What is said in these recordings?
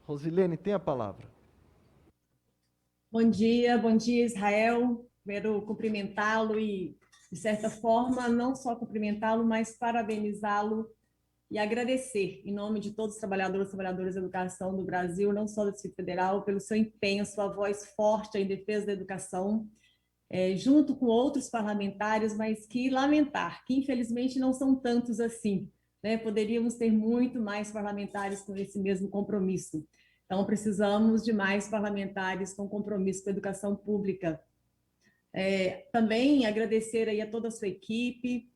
Rosilene, tem a palavra. Bom dia, Israel. Quero cumprimentá-lo e, de certa forma, não só cumprimentá-lo, mas parabenizá-lo e agradecer, em nome de todos os trabalhadores e trabalhadoras da educação do Brasil, não só do Distrito Federal, pelo seu empenho, sua voz forte em defesa da educação, junto com outros parlamentares, mas que lamentar, que infelizmente não são tantos assim, né? Poderíamos ter muito mais parlamentares com esse mesmo compromisso. Então, precisamos de mais parlamentares com compromisso com a educação pública. Também agradecer aí a toda a sua equipe,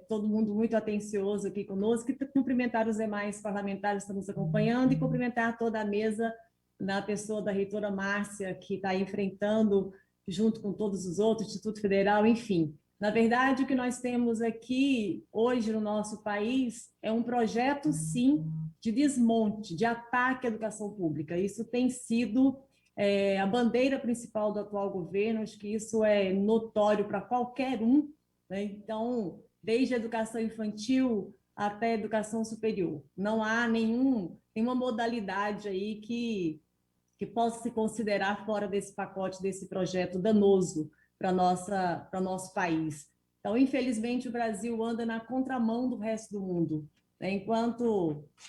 todo mundo muito atencioso aqui conosco, e cumprimentar os demais parlamentares que estão nos acompanhando e cumprimentar toda a mesa na pessoa da reitora Márcia, que está enfrentando, junto com todos os outros, Instituto Federal, enfim. Na verdade, o que nós temos aqui hoje no nosso país é um projeto, sim, de desmonte, de ataque à educação pública. Isso tem sido a bandeira principal do atual governo, acho que isso é notório para qualquer um, né? Então, desde a educação infantil até a educação superior, não há nenhuma modalidade aí que possa se considerar fora desse pacote, desse projeto danoso para nosso país. Então, infelizmente, o Brasil anda na contramão do resto do mundo, né?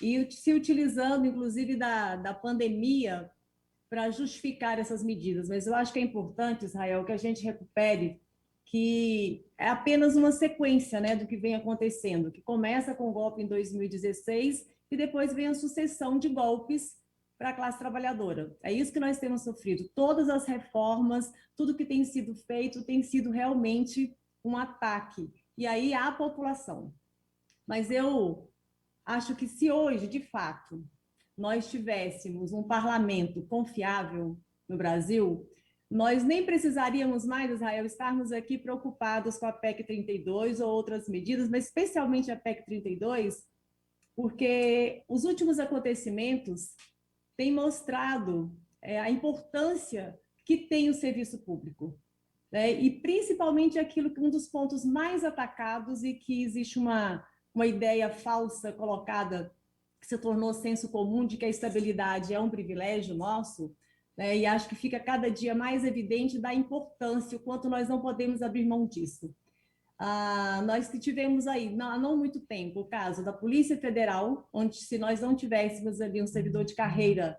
E se utilizando, inclusive, da pandemia para justificar essas medidas. Mas eu acho que é importante, Israel, que a gente recupere que é apenas uma sequência, né, do que vem acontecendo, que começa com o golpe em 2016 e depois vem a sucessão de golpes para a classe trabalhadora. É isso que nós temos sofrido. Todas as reformas, tudo que tem sido feito tem sido realmente um ataque. E aí a população. Mas eu acho que se hoje, de fato, nós tivéssemos um parlamento confiável no Brasil, nós nem precisaríamos mais, Israel, estarmos aqui preocupados com a PEC 32 ou outras medidas, mas especialmente a PEC 32, porque os últimos acontecimentos têm mostrado a importância que tem o serviço público, né? E principalmente aquilo que um dos pontos mais atacados e que existe uma ideia falsa colocada que se tornou senso comum de que a estabilidade é um privilégio nosso, né? E acho que fica cada dia mais evidente da importância, o quanto nós não podemos abrir mão disso. Nós tivemos aí, há não muito tempo, o caso da Polícia Federal, onde se nós não tivéssemos ali um servidor de carreira,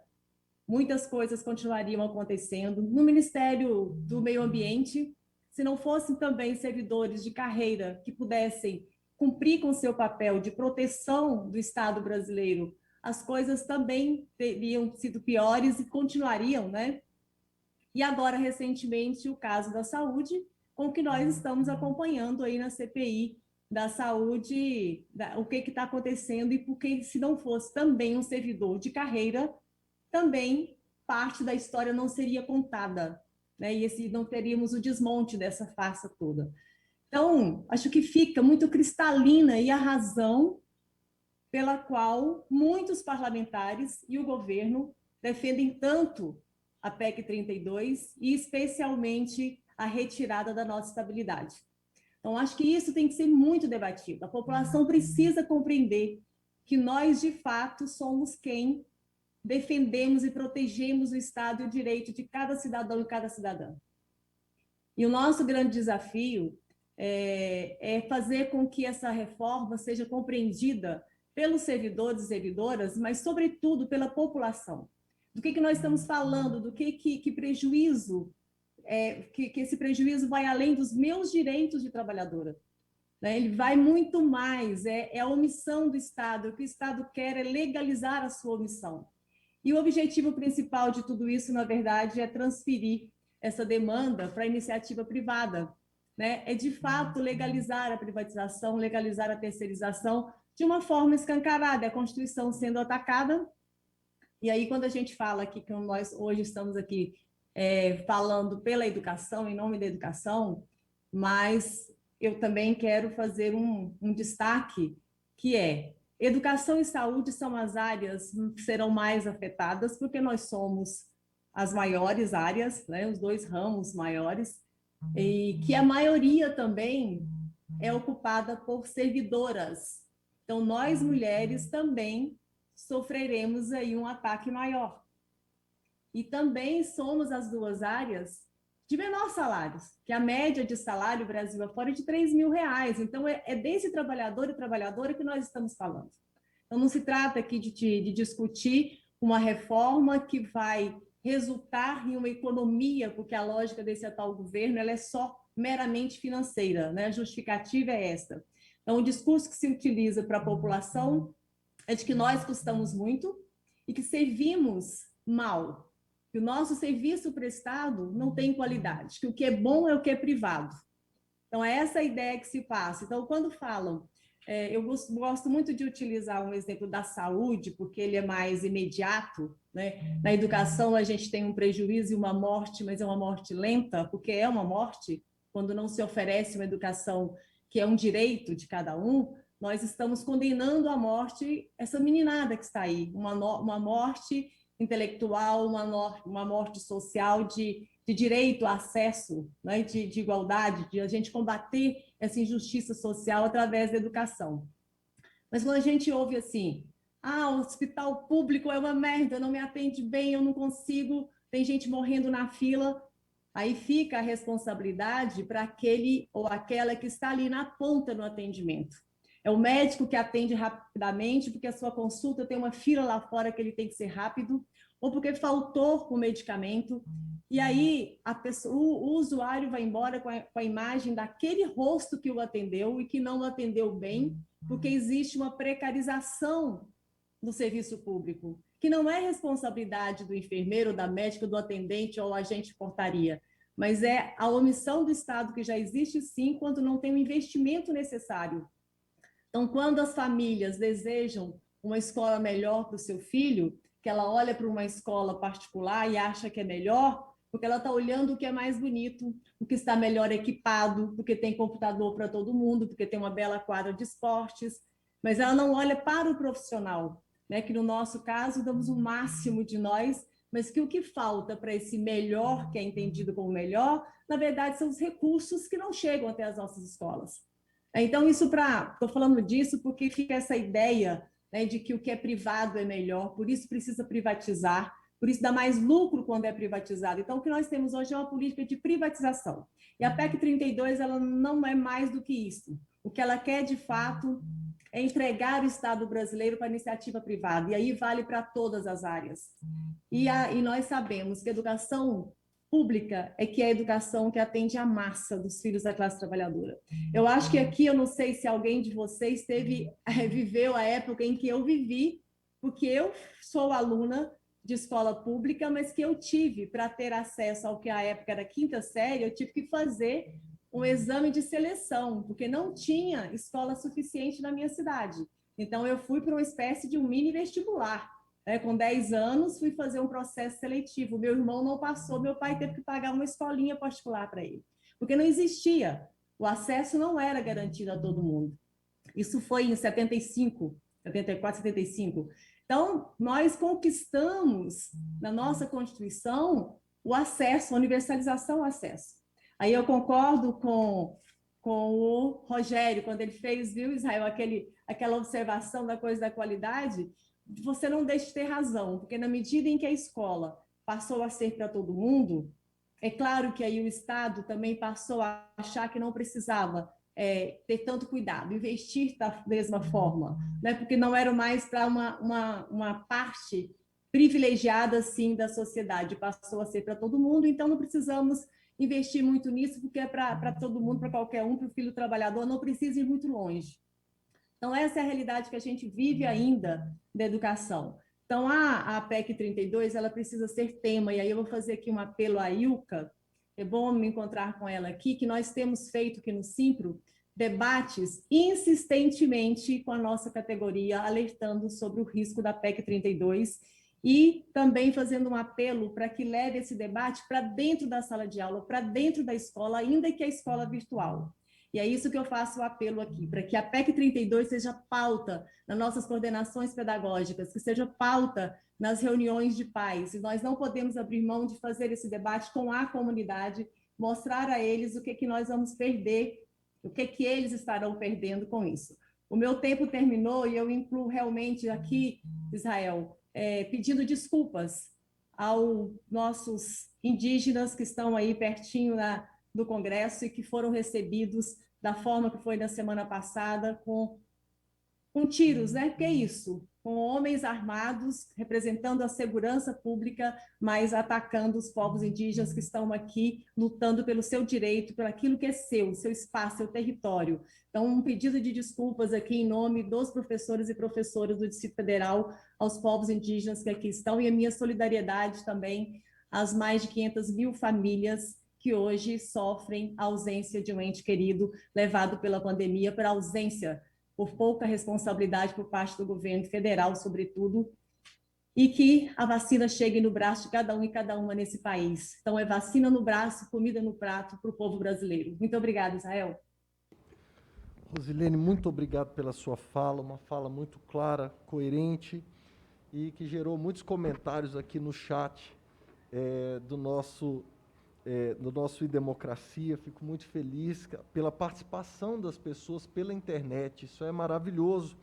muitas coisas continuariam acontecendo. No Ministério do Meio Ambiente, se não fossem também servidores de carreira que pudessem cumprir com seu papel de proteção do Estado brasileiro, as coisas também teriam sido piores e continuariam, né? E agora, recentemente, o caso da saúde, com que nós estamos acompanhando aí na CPI da saúde, o que está acontecendo e porque se não fosse também um servidor de carreira, também parte da história não seria contada, né? E não teríamos o desmonte dessa farsa toda. Então, acho que fica muito cristalina aí a razão pela qual muitos parlamentares e o governo defendem tanto a PEC 32 e especialmente a retirada da nossa estabilidade. Então, acho que isso tem que ser muito debatido. A população precisa compreender que nós, de fato, somos quem defendemos e protegemos o Estado e o direito de cada cidadão e cada cidadã. E o nosso grande desafio é fazer com que essa reforma seja compreendida pelos servidores e servidoras, mas, sobretudo, pela população. Do que nós estamos falando, do que prejuízo, que esse prejuízo vai além dos meus direitos de trabalhadora. Né? Ele vai muito mais, é a omissão do Estado. O que o Estado quer é legalizar a sua omissão. E o objetivo principal de tudo isso, na verdade, é transferir essa demanda para a iniciativa privada, né? É, de fato, legalizar a privatização, legalizar a terceirização de uma forma escancarada, a Constituição sendo atacada. E aí, quando a gente fala aqui, que nós hoje estamos aqui falando pela educação, em nome da educação, mas eu também quero fazer um destaque, que é educação e saúde são as áreas que serão mais afetadas, porque nós somos as maiores áreas, né, os dois ramos maiores, e que a maioria também é ocupada por servidoras. Então, nós mulheres também sofreremos aí um ataque maior. E também somos as duas áreas de menor salários, que a média de salário no Brasil afora é de R$ 3.000. Então, é desse trabalhador e trabalhadora que nós estamos falando. Então, não se trata aqui de discutir uma reforma que vai resultar em uma economia, porque a lógica desse atual governo ela é só meramente financeira, né? A justificativa é essa. Então, o discurso que se utiliza para a população é de que nós custamos muito e que servimos mal, que o nosso serviço prestado não tem qualidade, que o que é bom é o que é privado. Então, é essa a ideia que se passa. Então, quando falam, eu gosto muito de utilizar um exemplo da saúde, porque ele é mais imediato, né? Na educação, a gente tem um prejuízo e uma morte, mas é uma morte lenta, porque é uma morte, quando não se oferece uma educação que é um direito de cada um, nós estamos condenando à morte essa meninada que está aí, uma morte intelectual, uma morte social de direito a acesso, né, de igualdade, de a gente combater essa injustiça social através da educação. Mas quando a gente ouve assim, o hospital público é uma merda, não me atende bem, eu não consigo, tem gente morrendo na fila, aí fica a responsabilidade para aquele ou aquela que está ali na ponta no atendimento. É o médico que atende rapidamente, porque a sua consulta tem uma fila lá fora que ele tem que ser rápido, ou porque faltou o medicamento, e aí o usuário vai embora com a imagem daquele rosto que o atendeu e que não o atendeu bem, porque existe uma precarização no serviço público, que não é responsabilidade do enfermeiro, da médica, do atendente ou agente de portaria, mas é a omissão do Estado, que já existe sim, quando não tem o investimento necessário. Então, quando as famílias desejam uma escola melhor para o seu filho, que ela olha para uma escola particular e acha que é melhor, porque ela está olhando o que é mais bonito, o que está melhor equipado, porque tem computador para todo mundo, porque tem uma bela quadra de esportes, mas ela não olha para o profissional, né? Que no nosso caso damos o máximo de nós, mas que o que falta para esse melhor, que é entendido como melhor, na verdade são os recursos que não chegam até as nossas escolas. Então, estou falando disso porque fica essa ideia, né, de que o que é privado é melhor, por isso precisa privatizar, por isso dá mais lucro quando é privatizado. Então, o que nós temos hoje é uma política de privatização. E a PEC 32, ela não é mais do que isso. O que ela quer, de fato, é entregar o Estado brasileiro para a iniciativa privada, e aí vale para todas as áreas. E nós sabemos que a educação pública é que é a educação que atende a massa dos filhos da classe trabalhadora. Eu acho que aqui, eu não sei se alguém de vocês viveu a época em que eu vivi, porque eu sou aluna de escola pública, mas que eu tive, para ter acesso ao que à época era quinta série, eu tive que fazer um exame de seleção, porque não tinha escola suficiente na minha cidade. Então, eu fui para uma espécie de um mini vestibular. Com 10 anos, fui fazer um processo seletivo. Meu irmão não passou, meu pai teve que pagar uma escolinha particular para ele, porque não existia. O acesso não era garantido a todo mundo. Isso foi em 75, 74, 75. Então, nós conquistamos, na nossa Constituição, o acesso, a universalização ao acesso. Aí eu concordo com o Rogério, quando ele fez, viu, Israel, aquela observação da coisa da qualidade. Você não deixa de ter razão, porque na medida em que a escola passou a ser para todo mundo, é claro que aí o Estado também passou a achar que não precisava ter tanto cuidado, investir da mesma forma, né? Porque não era mais para uma parte privilegiada assim da sociedade, passou a ser para todo mundo, então não precisamos investir muito nisso, porque é para todo mundo, para qualquer um, para o filho trabalhador, não precisa ir muito longe. Então, essa é a realidade que a gente vive ainda da educação. Então, a PEC 32, ela precisa ser tema, e aí eu vou fazer aqui um apelo à Ilka, é bom me encontrar com ela aqui, que nós temos feito aqui no Simpro debates insistentemente com a nossa categoria, alertando sobre o risco da PEC 32 e também fazendo um apelo para que leve esse debate para dentro da sala de aula, para dentro da escola, ainda que a escola virtual. E é isso que eu faço o apelo aqui, para que a PEC 32 seja pauta nas nossas coordenações pedagógicas, que seja pauta nas reuniões de pais. E nós não podemos abrir mão de fazer esse debate com a comunidade, mostrar a eles o que nós vamos perder, o que eles estarão perdendo com isso. O meu tempo terminou e eu incluo realmente aqui, Israel, pedindo desculpas aos nossos indígenas que estão aí pertinho do Congresso e que foram recebidos da forma que foi na semana passada, com tiros, né? Que é isso? Com homens armados representando a segurança pública, mas atacando os povos indígenas que estão aqui lutando pelo seu direito, pelo aquilo que é seu espaço, seu território. Então, um pedido de desculpas aqui em nome dos professores e professoras do Distrito Federal aos povos indígenas que aqui estão e a minha solidariedade também às mais de 500 mil famílias que hoje sofrem a ausência de um ente querido levado pela pandemia, por ausência por pouca responsabilidade por parte do governo federal, sobretudo, e que a vacina chegue no braço de cada um e cada uma nesse país. Então, é vacina no braço, comida no prato para o povo brasileiro. Muito obrigada, Israel. Rosilene, muito obrigado pela sua fala, uma fala muito clara, coerente e que gerou muitos comentários aqui no chat do nosso iDemocracia. Fico muito feliz pela participação das pessoas pela internet, isso é maravilhoso.